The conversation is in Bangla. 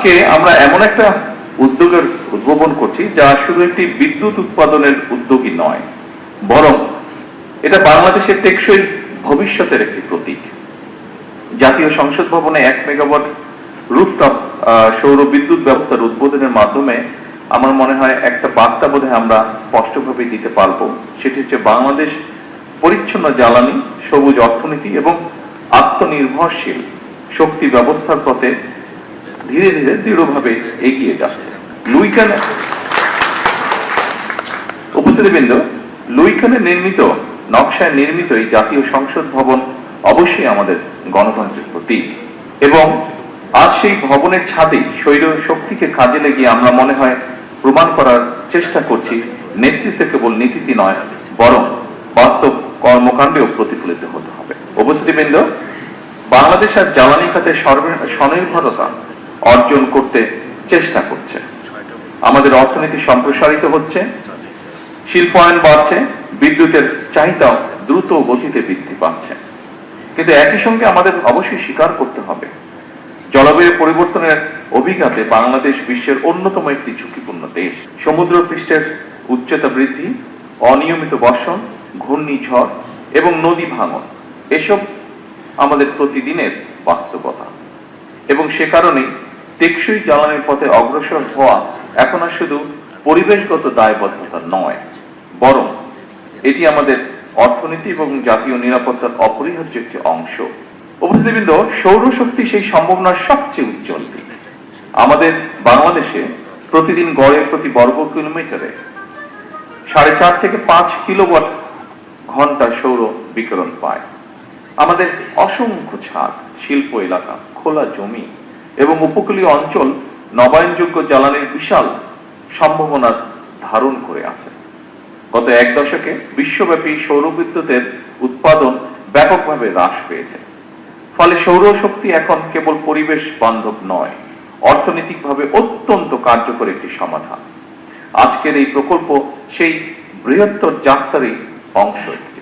আজকে আমরা এমন একটা উদ্যোগের উদ্ভাবন করছি যা শুধু একটি বিদ্যুৎ উৎপাদনের উদ্যোগই নয়, বরং এটা বাংলাদেশের টেকসই ভবিষ্যতের একটি প্রতীক। জাতীয় সংসদ ভবনে 1 মেগাওয়াট রুফটপ সৌর বিদ্যুৎ ব্যবস্থার উদ্বোধনের মাধ্যমে আমার মনে হয় একটা বার্তা বোধহয় আমরা স্পষ্টভাবে দিতে পারবো। সেটি হচ্ছে বাংলাদেশ পরিচ্ছন্ন জ্বালানি, সবুজ অর্থনীতি এবং আত্মনির্ভরশীল শক্তি ব্যবস্থার পথে ধীরে ধীরে দৃঢ়ভাবে এগিয়ে যাচ্ছে। উপস্থিতিবৃন্দ, লুইখানে নির্মিত, নকশায় নির্মিত এই জাতীয় সংসদ ভবন অবশ্যই আমাদের গণতন্ত্রের প্রতীক, এবং আজ সেই ভবনের ছাদে সৌর শক্তিকে কাজে লাগিয়ে আমরা মনে হয় প্রমাণ করার চেষ্টা করছি নেতৃত্ব কেবল নীতিতে নয়, বরং বাস্তব কর্মকাণ্ডেও প্রতিফলিত হতে হবে। উপস্থিতিবৃন্দ, বাংলাদেশ আর জ্বালানি খাতে স্বনির্ভরতা অর্জন করতে চেষ্টা করছে। আমাদের অর্থনীতি সম্প্রসারিত হচ্ছে, শিল্পায়ন বাড়ছে, বিদ্যুতের চাহিদা দ্রুত গতিতে বৃদ্ধি পাচ্ছে। কিন্তু একই সঙ্গে আমাদের অবশ্যই স্বীকার করতে হবে, জলবায়ু পরিবর্তনের অভিঘাতে বাংলাদেশ বিশ্বের অন্যতম একটি ঝুঁকিপূর্ণ দেশ। সমুদ্র পৃষ্ঠের উচ্চতা বৃদ্ধি, অনিয়মিত বর্ষণ, ঘূর্ণিঝড় এবং নদী ভাঙন এসব আমাদের প্রতিদিনের বাস্তবতা, এবং সে কারণেই টেকসই জ্বালানির পথে অগ্রসর হওয়া এখন আর শুধু পরিবেশগত দায়বদ্ধতা নয়, বরং এটি আমাদের অর্থনীতি এবং জাতীয় নিরাপত্তার অপরিহার্য একটি অংশ। উপস্থিতিবৃন্দ, সৌরশক্তি সেই সম্ভাবনার সবচেয়ে উজ্জ্বল দিক। আমাদের বাংলাদেশে প্রতিদিন গড়ে প্রতি বর্গ কিলোমিটারে 4.5 থেকে 5 কিলোওয়াট ঘন্টা সৌর বিকিরণ পায়। আমাদের অসংখ্য ছাদ, শিল্প এলাকা, খোলা জমি এবং উপকূলীয় অঞ্চল নবায়নযোগ্য জ্বালানির বিশাল সম্ভাবনার ধারণ করে আছে। গত 1 দশকে বিশ্বব্যাপী সৌর বিদ্যুতের উৎপাদন ব্যাপকভাবে হ্রাস পেয়েছে। ফলে সৌরশক্তি এখন কেবল পরিবেশ বান্ধব নয়, অর্থনৈতিকভাবে অত্যন্ত কার্যকর একটি সমাধান। আজকের এই প্রকল্প সেই বৃহত্তর যাত্রারই অংশ একটি।